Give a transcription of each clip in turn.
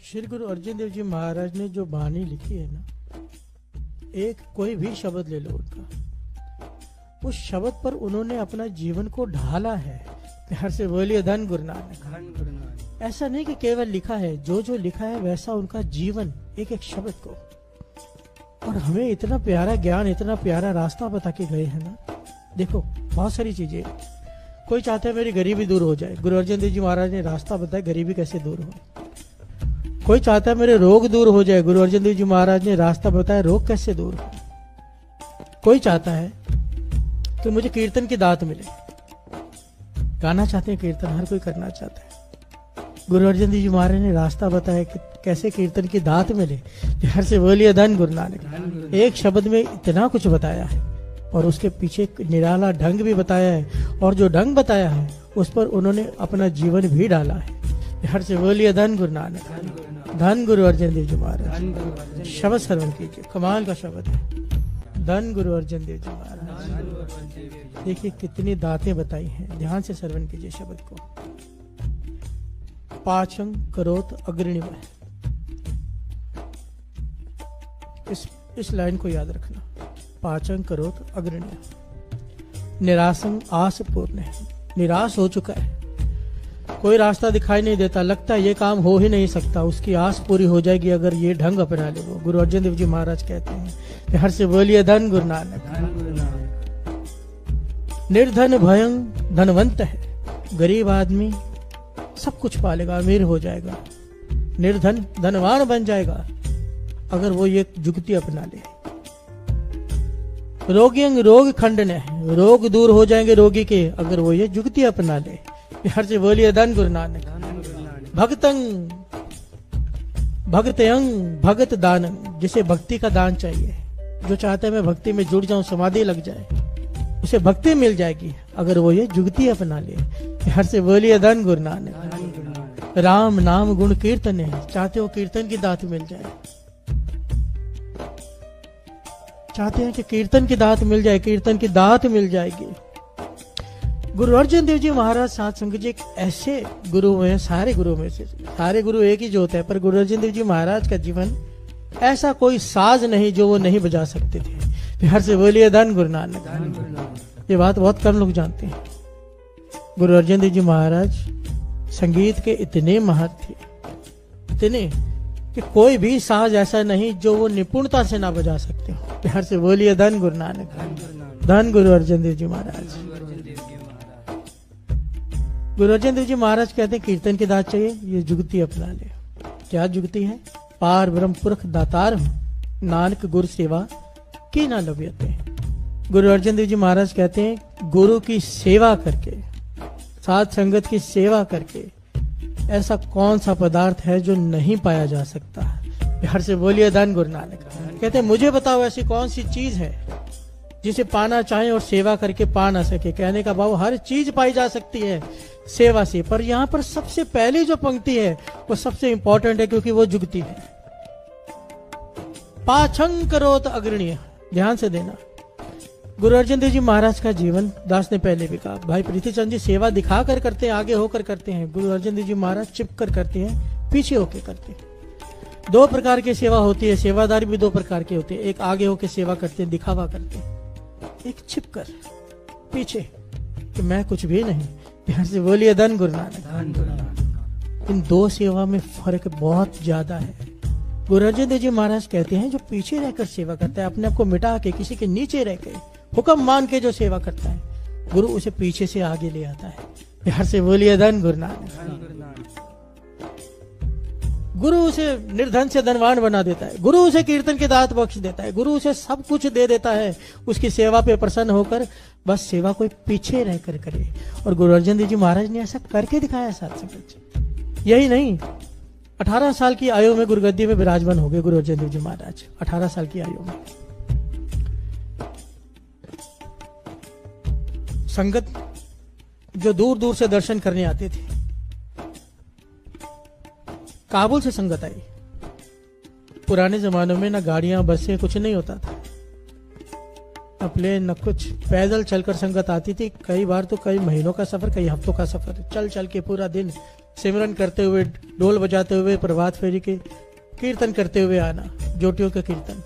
श्री गुरु अर्जन देव जी महाराज ने जो वाणी लिखी है ना, एक कोई भी शब्द ले लो उनका, उस शब्द पर उन्होंने अपना जीवन को ढाला है। प्यार से बोलिए धन गुरु नानक। ऐसा नहीं कि केवल लिखा है, जो जो लिखा है वैसा उनका जीवन, एक एक शब्द को। और हमें इतना प्यारा ज्ञान, इतना प्यारा रास्ता बता के गए हैं ना। देखो बहुत सारी चीजें, कोई चाहता है मेरी गरीबी दूर हो जाए, गुरु अर्जन देव जी महाराज ने रास्ता बताया गरीबी कैसे दूर हो। कोई चाहता है मेरे रोग दूर हो जाए, गुरु अर्जन देव जी महाराज ने रास्ता बताया रोग कैसे दूर हो। कोई चाहता है कि मुझे कीर्तन की दात मिले, गाना चाहते हैं कीर्तन, हर कोई करना चाहता है। गुरु अर्जन देव जी महाराज ने रास्ता बताया कि कैसे कीर्तन की दात मिले। हर से बोलिए धन गुरु नानक। एक शब्द में इतना कुछ बताया है और उसके पीछे एक निराला ढंग भी बताया है, और जो ढंग बताया है उस पर उन्होंने अपना जीवन भी डाला है। हर से बोलिए धन गुरु नानक। धन गुरु अर्जन देव जी महाराज। शब्द श्रवण कीजिए, कमाल का शब्द है। धन गुरु अर्जन देव जी महाराज। देखिए कितनी दातें बताई हैं, ध्यान से श्रवण कीजिए शब्द को। पाचं करोत अग्रणिमय, इस लाइन को याद रखना। पाचं करोत अग्रणिमय, निरासं आस पूर्ण है। निराश हो चुका है, कोई रास्ता दिखाई नहीं देता, लगता है ये काम हो ही नहीं सकता, उसकी आस पूरी हो जाएगी अगर ये ढंग अपना ले। वो गुरु अर्जन देव जी महाराज कहते हैं। हर से बोलिए धन गुरु नानक। निर्धन भयं धनवंत है, गरीब आदमी सब कुछ पालेगा, अमीर हो जाएगा, निर्धन धनवान बन जाएगा अगर वो ये जुगती अपना ले। रोगियंग रोग खंडन है, रोग दूर हो जाएंगे रोगी के अगर वो ये जुगती अपना ले। हर से बोलिए धन गुरु नानक। भक्तंग भक्तयंग भगत दानंग, जिसे भक्ति का दान चाहिए, जो चाहता है मैं भक्ति में जुड़ जाऊं, समाधि लग जाए, उसे भक्ति मिल जाएगी अगर वो ये जुगती अपना ले। हर से बोलिए धन गुरु नानक। राम नाम गुण कीर्तन है, चाहते हो कीर्तन की दात मिल जाए, चाहते हैं कि कीर्तन की दात मिल जाए, कीर्तन की दात मिल जाएगी। गुरु अर्जन देव जी महाराज साथ संगत जी एक ऐसे गुरु हैं, सारे गुरु में से सारे गुरु एक ही जो होता है, पर गुरु अर्जन देव जी महाराज का जीवन ऐसा कोई साज नहीं जो वो नहीं बजा सकते थे। हर से बोलिए धन गुरु नानक। ये बात बहुत कम लोग जानते हैं। गुरु अर्जन देव जी महाराज संगीत के इतने महत्व थे, इतने कि कोई भी साज ऐसा नहीं जो वो निपुणता से ना बजा सकते हो। प्यार से बोलिए धन गुरु नानक। धन गुरु अर्जन देव जी महाराज। गुरु अर्जन देव जी महाराज कहते हैं कीर्तन की दात चाहिए, ये जुगती अपना ले। क्या जुगती है? पार ब्रह्म पुरख दातार नानक गुरु सेवा की ना लभ्यते। गुरु अर्जन देव जी महाराज कहते हैं गुरु की सेवा करके, साथ संगत की सेवा करके ऐसा कौन सा पदार्थ है जो नहीं पाया जा सकता। हर से बोलिए धन गुरु नानक। कहते हैं मुझे बताओ ऐसी कौन सी चीज है जिसे पाना चाहे और सेवा करके पा ना सके। कहने का भाव हर चीज पाई जा सकती है सेवा से, पर यहाँ पर सबसे पहली जो पंक्ति है वो सबसे इंपॉर्टेंट है क्योंकि वो जुगती है। पाछंग करोत अग्रणीय, ध्यान से देना। गुरु अर्जन देव जी महाराज का जीवन, दास ने पहले भी कहा, भाई प्रीतिचंद जी सेवा दिखा कर करते हैं, आगे होकर करते हैं। गुरु अर्जन देव जी महाराज छिप कर करते हैं, पीछे होकर करते हैं। दो प्रकार की सेवा होती है, सेवादारी भी दो प्रकार के होते हैं। एक आगे होकर सेवा करते हैं, दिखावा करते हैं, एक छिप कर पीछे कि मैं कुछ भी नहीं। प्यार से बोलिए धन गुरु नानक। इन दो सेवा में फर्क बहुत ज्यादा है। गुरु अर्जन देव जी महाराज कहते हैं जो पीछे रहकर सेवा करता है, अपने आप को मिटा के किसी के नीचे रहकर हुक्म मान के जो सेवा करता है, गुरु उसे पीछे से आगे ले आता है। प्यार से बोलिए धन गुरु नानक। गुरु उसे निर्धन से धनवान बना देता है, गुरु उसे कीर्तन की दात बख्श देता है, गुरु उसे सब कुछ दे देता है उसकी सेवा पे प्रसन्न होकर, बस सेवा कोई पीछे रहकर करे। और गुरु अर्जन देव जी महाराज ने ऐसा करके दिखाया साथ संगत। यही नहीं, 18 साल की आयु में गुरुगद्दी में विराजमान हो गए गुरु अर्जन देव जी महाराज। 18 साल की आयु में संगत जो दूर दूर से दर्शन करने आते थे, काबुल से संगत आई। पुराने जमानों में ना गाड़ियां बसें कुछ नहीं होता था, न प्लेन न कुछ, पैदल चलकर संगत आती थी। कई बार तो कई महीनों का सफर, कई हफ्तों का सफर, चल चल के पूरा दिन सिमरन करते हुए, ढोल बजाते हुए, प्रभात फेरी के कीर्तन करते हुए आना, ज्योतियों का कीर्तन।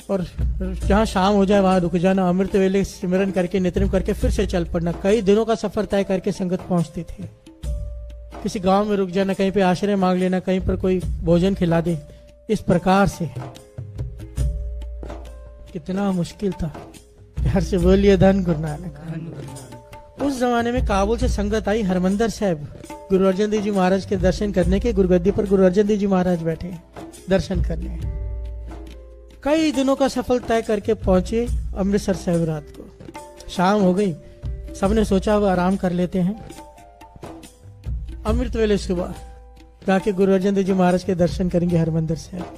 और जहाँ शाम हो जाए वहां रुक जाना, अमृत वेले सिमरन करके नित्यनेम करके फिर से चल पड़ना। कई दिनों का सफर तय करके संगत पहुंचती थी। किसी गांव में रुक जाना, कहीं पे आश्रय मांग लेना, कहीं पर कोई भोजन खिला दे। इस प्रकार से कितना मुश्किल था। प्यार से बोलिए धन गुरु नानक। उस जमाने में काबुल से संगत आई हरमंदिर साहब, गुरु अर्जन देव जी महाराज के दर्शन करने के। गुरुगद्दी पर गुरु अर्जन देव जी महाराज बैठे दर्शन करने। कई दिनों का सफर तय करके पहुंचे अमृतसर साहिब। रात को शाम हो गई, सबने सोचा वो आराम कर लेते हैं। अमृत वेले सुबह जाके गुरु अर्जन देव जी महाराज के दर्शन करेंगे हरमंदिर साहब।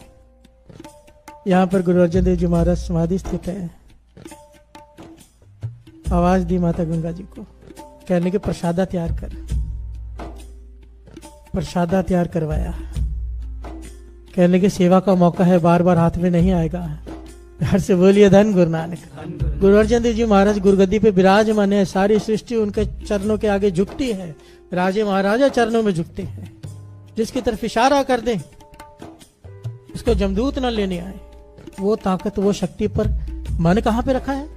यहाँ पर गुरु अर्जन देव जी महाराज समाधि स्थित है। आवाज दी माता गंगा जी को, कहने के प्रसादा तैयार कर। प्रसादा तैयार करवाया, कहने के सेवा का मौका है, बार बार हाथ में नहीं आएगा। घर से बोलिए धन गुरु नानक। गुरु अर्जन देव जी महाराज गुरुगद्दी पे विराजमान है। सारी सृष्टि उनके चरणों के आगे झुकती है। राजे महाराजा चरणों में झुकते हैं। जिसकी तरफ इशारा कर दे उसको जमदूत न लेने आए। वो ताकत, वो शक्ति पर मन कहाँ पे रखा है।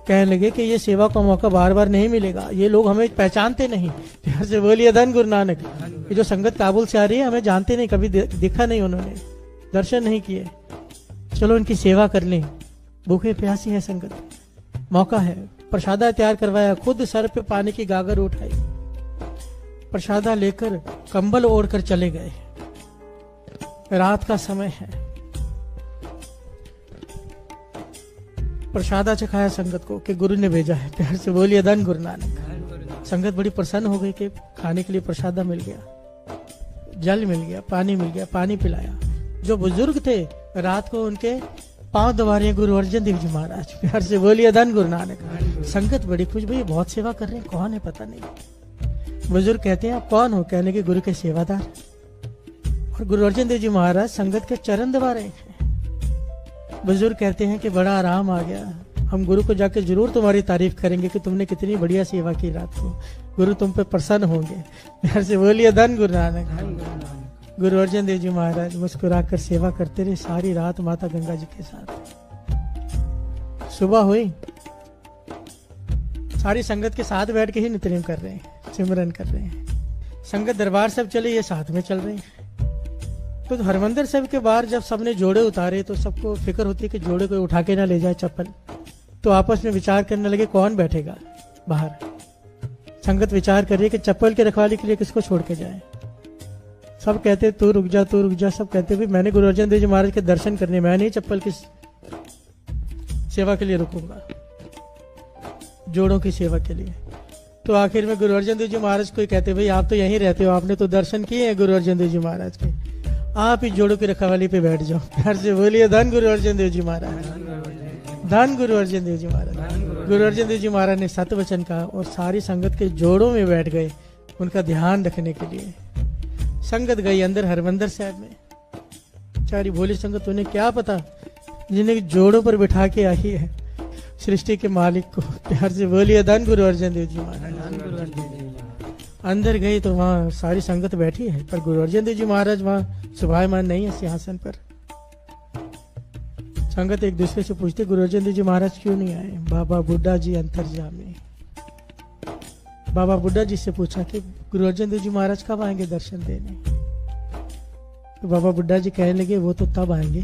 कहने लगे कि ये सेवा का मौका बार बार नहीं मिलेगा, ये लोग हमें पहचानते नहीं। प्यार से बोलिए धन गुरु नानक। ये जो संगत काबुल से आ रही है हमें जानते नहीं, कभी देखा नहीं, उन्होंने दर्शन नहीं किए। चलो इनकी सेवा कर लें। भूखे प्यासी है संगत, मौका है। प्रसादा तैयार करवाया, खुद सर पे पानी की गागर उठाई, प्रसादा लेकर कंबल ओढ़कर चले गए। रात का समय है। प्रसादा चखाया संगत को कि गुरु ने भेजा है। प्यार से बोलिए धन गुरु नानक। संगत बड़ी प्रसन्न हो गई कि खाने के लिए प्रसादा मिल गया, जल मिल गया, पानी मिल गया। पानी पिलाया। जो बुजुर्ग थे रात को उनके पांव दबा रहे गुरु अर्जन देव जी महाराज। प्यार से बोलिए धन गुरु नानक। संगत बड़ी खुश, भाई बहुत सेवा कर रहे हैं, कौन है पता नहीं। बुजुर्ग कहते हैं आप कौन हो। कहने के गुरु के सेवादार। और गुरु अर्जन देव जी महाराज संगत के चरण दबा रहे हैं। बुजुर्ग कहते हैं कि बड़ा आराम आ गया, हम गुरु को जाके जरूर तुम्हारी तारीफ करेंगे कि तुमने कितनी बढ़िया सेवा की रात को। गुरु तुम पे प्रसन्न होंगे। प्यार से बोलिए धन गुरु नानक। गुरु अर्जन देव जी महाराज मुस्कुराकर सेवा करते रहे सारी रात माता गंगा जी के साथ। सुबह हुई, सारी संगत के साथ बैठ के ही नित्यनेम कर रहे हैं, सिमरन कर रहे हैं। संगत दरबार सब चले, ये साथ में चल रहे हैं। तो हरमंदिर साहब के बाहर जब सबने जोड़े उतारे तो सबको फिक्र होती है कि जोड़े कोई उठा के ना ले जाए चप्पल। तो आपस में विचार करने लगे कौन बैठेगा बाहर। संगत विचार कर रही है कि चप्पल के रखवाली के लिए किसको छोड़ के जाए। सब कहते तू रुक जा, तू रुक जा। सब कहते भाई मैंने गुरु अर्जन देव जी महाराज के दर्शन करने, मैं नहीं चप्पल की सेवा के लिए रुकूंगा, जोड़ों की सेवा के लिए। तो आखिर में गुरु अर्जन देव जी महाराज को कहते भाई आप तो यहीं रहते हो, आपने तो दर्शन किए हैं गुरु अर्जन देव जी महाराज के, आप ही जोड़ों की रखवाली पे बैठ जाओ। प्यार से बोलिए धन गुरु अर्जन देव जी महाराज। धन गुरु अर्जन देव जी महाराज। गुरु अर्जन देव जी महाराज ने सत्य वचन कहा और सारी संगत के जोड़ों में बैठ गए उनका ध्यान रखने के लिए। संगत गई अंदर हरमंदिर साहब में। सारी भोली संगत, उन्हें क्या पता जिन्हें जोड़ों पर बिठा के आई है सृष्टि के मालिक को। प्यार से बोलिए धन गुरु अर्जन देव जी महाराज। अंदर गई तो वहाँ सारी संगत बैठी है, पर गुरु अर्जन देव जी महाराज वहाँ शोभायमान नहीं है सिंहासन पर। संगत एक दूसरे से पूछते गुरु अर्जन देव जी महाराज क्यों नहीं आए। बाबा बुड्ढा जी अंतर्यामी। बाबा बुड्ढा जी से पूछा कि गुरु अर्जन देव जी महाराज कब आएंगे दर्शन देने। तो बाबा बुड्ढा जी कहने लगे वो तो तब आएंगे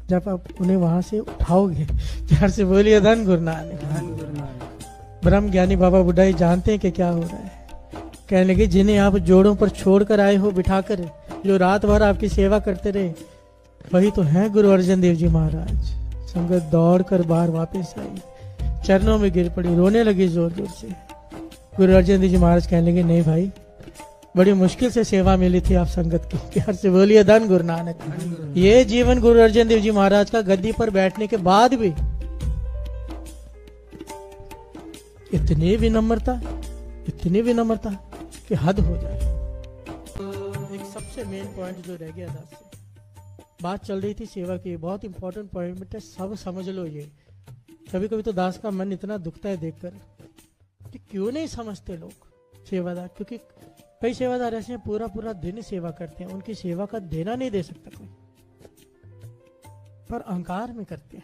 जब आप उन्हें वहां से उठाओगे। प्यार से बोलिए धन गुरु नानक। ब्रह्म ज्ञानी बाबा बुड्ढा जी जानते हैं कि क्या हो रहा है। कहने लगे जिन्हें आप जोड़ों पर छोड़कर आए हो बिठाकर, जो रात भर आपकी सेवा करते रहे, वही तो हैं गुरु अर्जन देव जी महाराज। संगत दौड़ कर बाहर वापस आई, चरणों में गिर पड़ी, रोने लगी जोर जोर से। गुरु अर्जन देव जी महाराज कहने लगे नहीं भाई, बड़ी मुश्किल से सेवा मिली थी आप संगत की। प्यार से बोलिए धन गुरु नानक। ये जीवन गुरु अर्जन देव जी महाराज का गद्दी पर बैठने के बाद भी इतनी विनम्रता कि हद हो जाए। एक सबसे मेन पॉइंट जो रह गया था, बात चल रही थी सेवा की, बहुत इंपॉर्टेंट पॉइंट है, सब समझ लो। ये कभी कभी तो दास का मन इतना दुखता है देखकर कि क्यों नहीं समझते लोग सेवादार, क्योंकि कई सेवादार ऐसे हैं पूरा पूरा दिन सेवा करते हैं, उनकी सेवा का देना नहीं दे सकता कोई, पर अहंकार में करते हैं।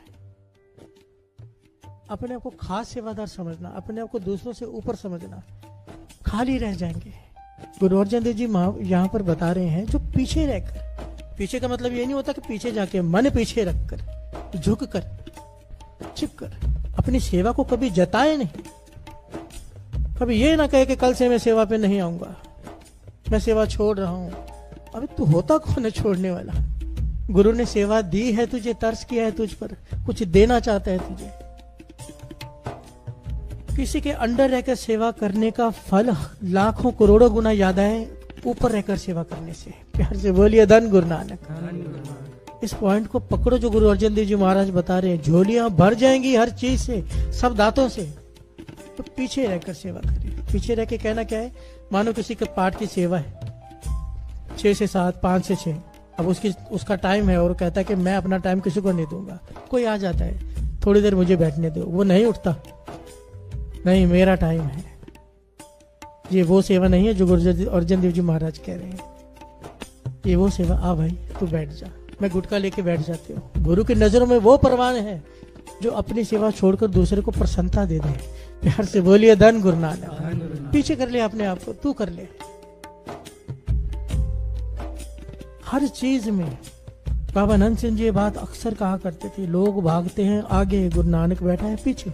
अपने आप को खास सेवादार समझना, अपने आप को दूसरों से ऊपर समझना, खाली रह जाएंगे। गुरु अर्जन देव जी यहाँ पर बता रहे हैं जो पीछे रहकर, पीछे का मतलब ये नहीं होता कि पीछे जाके मन पीछे रखकर, झुक कर, छिप कर अपनी सेवा को कभी जताए नहीं। कभी ये ना कहे कि कल से मैं सेवा पे नहीं आऊंगा, मैं सेवा छोड़ रहा हूं। अबे तू होता कौन है छोड़ने वाला? गुरु ने सेवा दी है तुझे, तरस किया है तुझ पर, कुछ देना चाहता है तुझे। किसी के अंडर रहकर सेवा करने का फल लाखों करोड़ों गुना ज्यादा है ऊपर रहकर सेवा करने से। प्यार से बोलिए धन गुरु नानक। इस पॉइंट को पकड़ो जो गुरु अर्जन देव जी महाराज बता रहे हैं। झोलियां भर जाएंगी हर चीज से, सब दांतों से, तो पीछे रहकर सेवा करिए। पीछे रह के कहना क्या है? मानो किसी के पाठ की सेवा है 6 से 7, 5 से 6, अब उसका टाइम है और कहता है कि मैं अपना टाइम किसी को नहीं दूंगा। कोई आ जाता है, थोड़ी देर मुझे बैठने दो, वो नहीं उठता, नहीं मेरा टाइम है। ये वो सेवा नहीं है जो गुरु अर्जन देव जी महाराज कह रहे हैं। ये वो सेवा, आ भाई तू बैठ जा, मैं गुटखा लेके बैठ जाते हो। गुरु की नजरों में वो परवान है जो अपनी सेवा छोड़कर दूसरे को प्रसन्नता दे दे। प्यार से बोलिए धन गुरु नानक। पीछे कर ले अपने आप को, तू कर ले हर चीज में। बाबा नंद सिंह जी ये बात अक्सर कहा करते थे, लोग भागते हैं आगे, गुरु नानक बैठा है पीछे।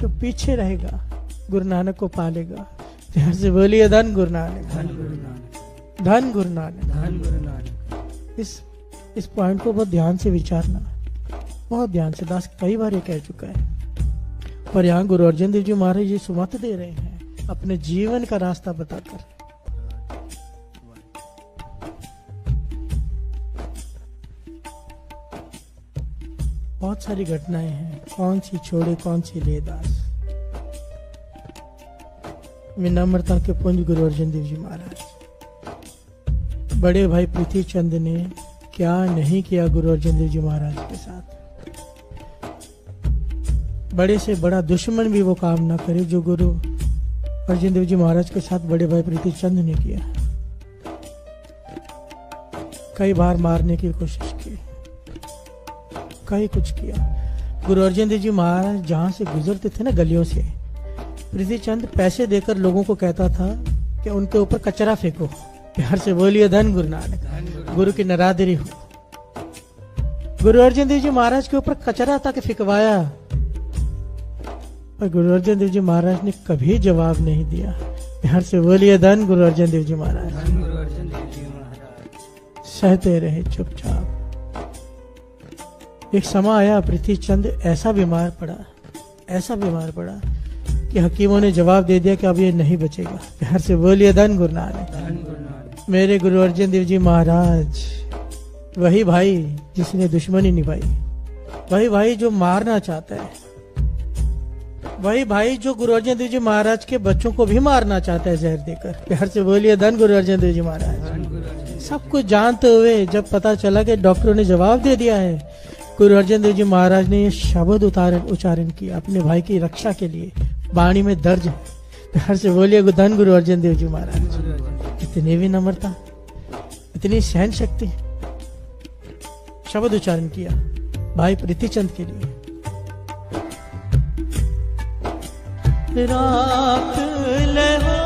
तो पीछे रहेगा गुरु नानक को पालेगा। प्यार से बोलिए धन गुरु नानक, धन गुरु नानक, धन गुरु नानक, धन गुरु नानक। इस पॉइंट को बहुत ध्यान से विचारना, बहुत ध्यान से। दास कई बार ये कह चुका है, पर यहाँ गुरु अर्जन देव जी महाराज ये सुमत दे रहे हैं अपने जीवन का रास्ता बताकर। बहुत सारी घटनाएं हैं, कौन सी छोड़े कौन सी ले दास। विनम्रता के पुंज गुरु अर्जन देव जी महाराज। बड़े भाई पृथ्वी चंद ने क्या नहीं किया गुरु अर्जन देव जी महाराज के साथ। बड़े से बड़ा दुश्मन भी वो काम ना करे जो गुरु अर्जन देव जी महाराज के साथ बड़े भाई पृथ्वी चंद ने किया। कई बार मारने की कोशिश की, कई कुछ किया। गुरु अर्जन देव जी महाराज जहां से गुजरते थे ना गलियों से, पृथ्वी चंद पैसे देकर लोगों को कहता था कि उनके ऊपर कचरा फेंको। प्यार से बोलिए धन गुरु नानक। गुरु की नरादरी हो। गुरु अर्जन देव जी महाराज के ऊपर कचरा तक फेंकवाया, पर गुरु अर्जन देव जी महाराज ने कभी जवाब नहीं दिया। प्यार से बोलिए धन गुरु अर्जन देव जी महाराज। सहते रहे चुपचाप। एक समय आया पृथ्वी चंद ऐसा बीमार पड़ा कि हकीमों ने जवाब दे दिया कि अब ये नहीं बचेगा। प्यार से बोलिए धन गुरु नानक। मेरे गुरु अर्जन देव जी महाराज वही भाई जिसने दुश्मनी निभाई, वही भाई जो मारना चाहता है, वही भाई जो गुरु अर्जन देव जी महाराज के बच्चों को भी मारना चाहता है जहर देकर। प्यार से बोलिए धन गुरु अर्जन देव जी महाराज। सब कुछ जानते हुए जब पता चला कि डॉक्टरों ने जवाब दे दिया है, गुरु अर्जन देव जी महाराज ने ये शब्द उच्चारण किया अपने भाई की रक्षा के लिए। वाणी में दर्ज है। प्यार से बोलिए धन गुरु अर्जन देव जी महाराज। इतनी विनम्रता, इतनी सहन शक्ति। शब्द उच्चारण किया भाई पृथ्वी चंद के लिए। राख ले हो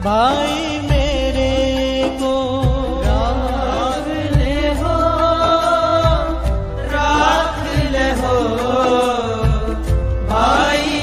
भाई मेरे को, राख ले हो भाई मेरे को, राख ले हो भाई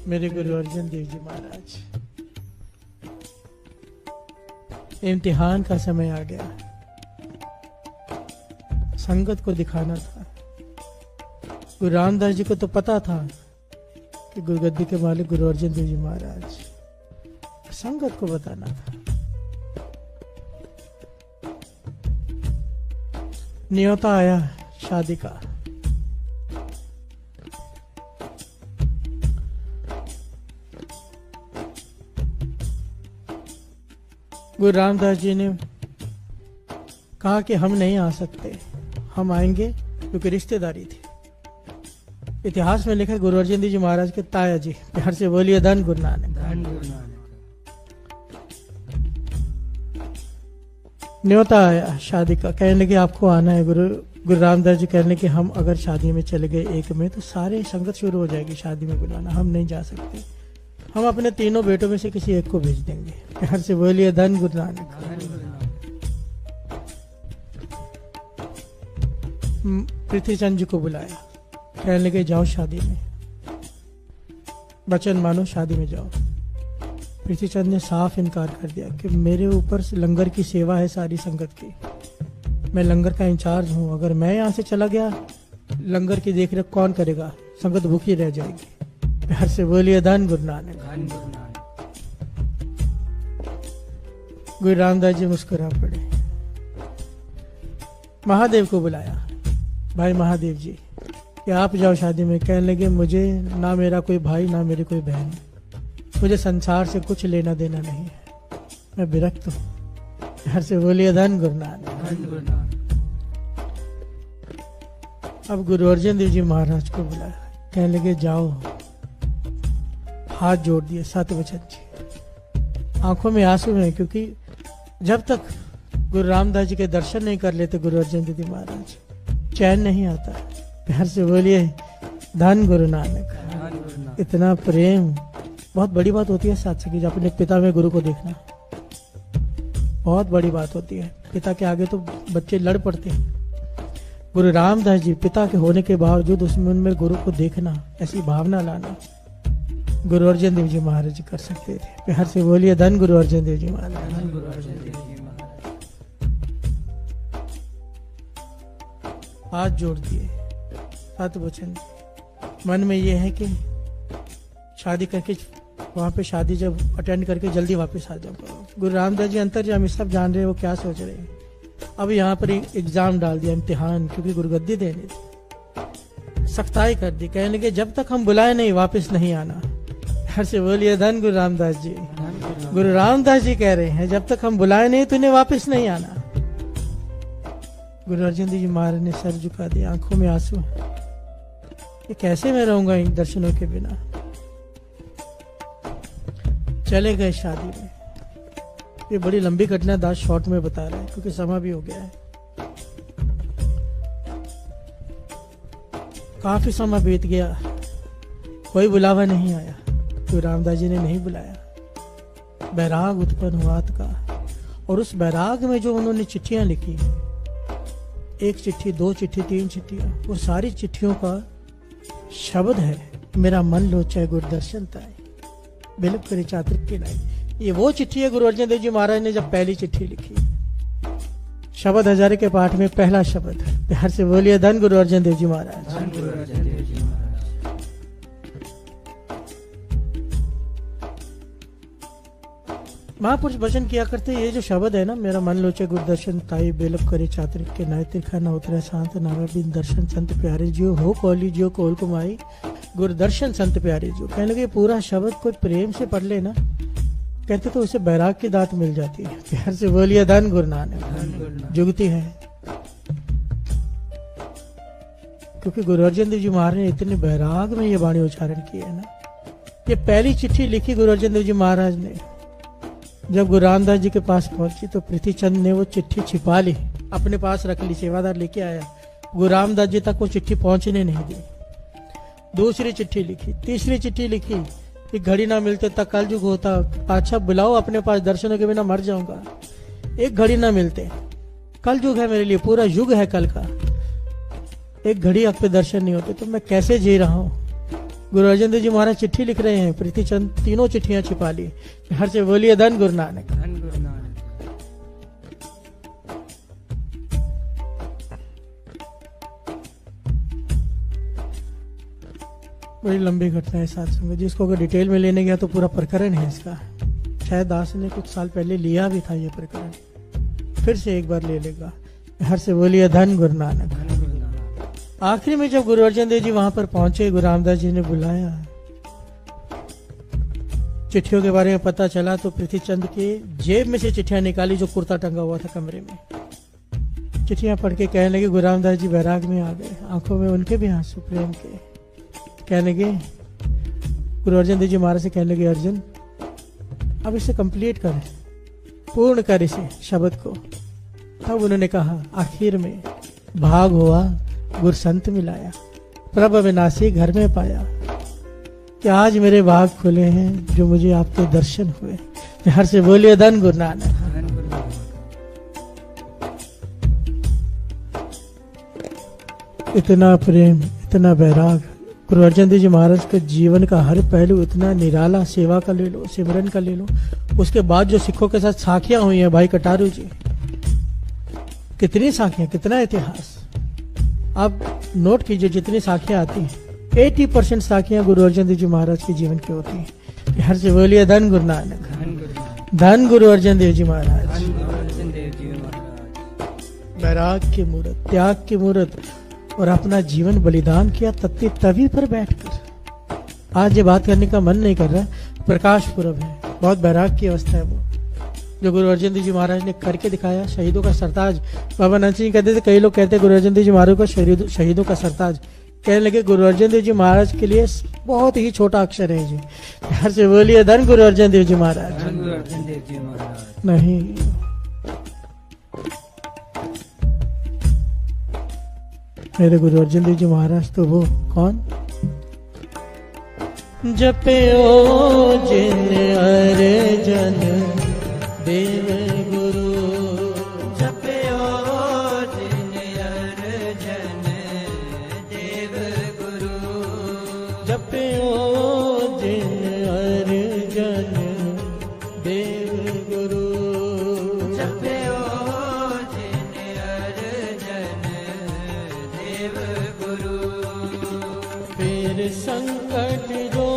मेरे गुरु अर्जन देव जी महाराज। इम्तिहान का समय आ गया, संगत को दिखाना था। गुरु रामदास जी को तो पता था कि गुरुगद्दी के मालिक गुरु अर्जन देव जी महाराज संगत को बताना था। न्योता आया शादी का। गुरु रामदास जी ने कहा कि हम नहीं आ सकते, हम आएंगे, क्योंकि रिश्तेदारी थी। इतिहास में लिखा गुरु अर्जन देव जी महाराज के ताया जी, प्यार से बोलिए धन गुरु नानक। न्योता आया शादी का, कहने लगे आपको आना है। गुरु रामदास जी कहने कि हम अगर शादी में चले गए एक में तो सारे संगत शुरू हो जाएगी शादी में बुलाना, हम नहीं जा सकते। हम अपने तीनों बेटों में से किसी एक को भेज देंगे। प्यार से बोलिए धन गुरु नानक। पृथ्वीचंद जी को बुलाया, कहने लगे जाओ शादी में, वचन मानो, शादी में जाओ। पृथ्वीचंद ने साफ इनकार कर दिया कि मेरे ऊपर लंगर की सेवा है सारी संगत की, मैं लंगर का इंचार्ज हूं, अगर मैं यहाँ से चला गया लंगर की देखरेख कौन करेगा, संगत भूखी रह जाएगी। प्यार से बोलिए धन गुरु नानक। गुरु रामदास जी मुस्कुरा पड़े। महादेव को बुलाया, भाई महादेव जी कि आप जाओ शादी में। कहने लगे मुझे ना मेरा कोई भाई ना मेरी कोई बहन, मुझे संसार से कुछ लेना देना नहीं है, मैं विरक्त हूं। घर से बोलिए धन गुरु नानक। अब गुरु अर्जन देव जी महाराज को बुलाया, कहने लगे जाओ। हाथ जोड़ दिए सतवचन जी, आंखों में आंसू हैं, क्योंकि जब तक गुरु रामदास जी के दर्शन नहीं कर लेते गुरु अर्जन देव जी महाराज, चैन नहीं आता। प्यार से बोलिए धन गुरु नानक। इतना प्रेम बहुत बड़ी बात होती है साथ की, अपने पिता में गुरु को देखना बहुत बड़ी बात होती है। पिता के आगे तो बच्चे लड़ पड़ते हैं। गुरु रामदास जी पिता के होने के बावजूद उसमें उनमें गुरु को देखना, ऐसी भावना लाना गुरु अर्जन देव जी महाराज जी कर सकते थे। प्यार से बोलिए धन गुरु अर्जन देव जी महाराज। हाथ जोड़ दिए सतवचन। मन में ये है कि शादी करके वहां पे शादी जब अटेंड करके जल्दी वापस आ जाओ। गुरु रामदास जी अंतर्यामी सब जान रहे हैं वो क्या सोच रहे हैं। अब यहाँ पर एग्जाम डाल दिया, इम्तिहान, क्योंकि गुरुगद्दी देनी थी। सख्ताई कर दी, कहने लगे जब तक हम बुलाए नहीं वापस नहीं आना। घर से बोलिए धन गुरु रामदास जी। गुरु रामदास जी कह रहे हैं जब तक हम बुलाए नहीं तो इन्हें वापस नहीं आना। गुरु अर्जन देव जी महाराज ने सर झुका दिया, आंखों में आंसू। ये कैसे मैं रहूंगा इन दर्शनों के बिना। चले गए शादी में। ये बड़ी लंबी घटना दास शॉर्ट में बता रहा है क्योंकि समय भी हो गया है। काफी समय बीत गया, कोई बुलावा नहीं आया। गुरु रामदास जी ने नहीं बुलाया। बैराग उत्पन्न हुआ का, और उस बैराग में जो उन्होंने चिट्ठियां लिखी, एक चिट्ठी, दो चिट्ठी, तीन चिट्ठियां, वो सारी चिट्ठियों का शब्द है मेरा मन लोचाए गुरुदर्शन ताए बिलप करे चातुर्य के नाई। ये वो चिट्ठी है गुरु अर्जन देव जी महाराज ने जब पहली चिट्ठी लिखी। शब्द हजारे के पाठ में पहला शब्द है। प्यार से बोलिए धन गुरु अर्जन देव जी महाराज। महापुरुष वचन किया करते, ये जो शब्द है ना, मेरा मन लोचे गुरुदर्शन ताई बेलप करे चातुर्य के नाय, तिरखा न उतरे शांत नावे बिन दर्शन संत प्यारे जियो हो कौली जियो कोल कुमाई गुरुदर्शन संत प्यारे जियो। कहने लगे पूरा शब्द कोई प्रेम से पढ़ लेना, कहते तो उसे बैराग की दात मिल जाती है। प्यार से बोलिए धन गुरु नानक। जुगती है, क्योंकि गुरु अर्जन देव जी महाराज ने इतने बैराग में ये वाणी उच्चारण किए है ना। ये पहली चिट्ठी लिखी गुरु अर्जन देव जी महाराज ने। जब गुरु रामदास जी के पास पहुंची तो पृथ्वीचंद ने वो चिट्ठी छिपा ली, अपने पास रख ली, सेवादार लेके आया। गुरु रामदास जी तक वो चिट्ठी पहुंचने नहीं दी। दूसरी चिट्ठी लिखी, तीसरी चिट्ठी लिखी कि घड़ी ना मिलते तक कल युग होता, अच्छा बुलाओ अपने पास, दर्शनों के बिना मर जाऊंगा। एक घड़ी ना मिलते, कल युग है मेरे लिए, पूरा युग है कल का, एक घड़ी आप पे दर्शन नहीं होते तो मैं कैसे जी रहा हूँ। गुरु अर्जन देव जी महाराज चिट्ठी लिख रहे हैं, पृथ्वीचंद तीनों चिट्ठियां छिपा ली। हर से बोलिए धन गुरु नानक। बड़ी लंबी घटना है सत्संग, जिसको अगर डिटेल में लेने गया तो पूरा प्रकरण है इसका। शायद दास ने कुछ साल पहले लिया भी था ये प्रकरण, फिर से एक बार ले लेगा। हर से बोलिए धन गुरु नानक। आखिरी में जब गुरु अर्जन देव जी वहां पर पहुंचे, गुरु रामदास जी ने बुलाया, चिट्ठियों के बारे में पता चला तो पृथ्वीचंद के जेब में से चिट्ठियां निकाली जो कुर्ता टंगा हुआ था कमरे में। चिट्ठियां पढ़ के कहने लगे, गुरु रामदास जी बैराग में आ गए, आंखों में उनके भी आंसू प्रेम के। कहने लगे, गुरु अर्जन देव जी महाराज से कहने लगे, अर्जुन अब इसे कंप्लीट कर, पूर्ण कर इसे शब्द को। तब उन्होंने कहा, आखिर में भाग हुआ गुरु संत मिलाया, प्रभ अविनाशी घर में पाया, कि आज मेरे भाग खुले हैं जो मुझे आपके दर्शन हुए। हर से बोलिए धन गुरु नानक। इतना प्रेम, इतना बैराग। गुरु अर्जन देव जी महाराज के जीवन का हर पहलू इतना निराला, सेवा का ले लो, सिमरन का ले लो। उसके बाद जो सिखों के साथ साखियां हुई हैं, भाई कटारू जी, कितनी साखियां, कितना इतिहास। आप नोट कीजिए, जितनी साखियां आती हैं 80% साखियां गुरु अर्जन देव जी महाराज के जीवन की होती हैं। हर से बोलिए धन गुरु नानक। धन गुरु अर्जन देव जी महाराज। बैराग की मूर्त, त्याग की मूर्त, और अपना जीवन बलिदान किया तवी पर बैठकर। आज ये बात करने का मन नहीं कर रहा, प्रकाश पुरब है, बहुत बैराग की अवस्था है वो, जो गुरु अर्जन देव जी महाराज ने करके दिखाया। शहीदों का सरताज, बाबा नानक सिंह कहते थे, कई लोग कहते गुरु अर्जन देव जी महाराज को शहीदों का सरताज। कहने लगे, गुरु अर्जन देव जी महाराज के लिए बहुत ही छोटा अक्षर है जी। हर से बोलिए धन गुरु अर्जन देव जी महाराज। नहीं, मेरे गुरु अर्जन देव जी महाराज तो वो कौन, जपयो जिन अर्जन देव गुरु, जपयो जिन अर्जन देव गुरु, जपयो जिन अर्जन देव गुरु, जपयो जिन अर्जन देव गुरु। फिर संकट जो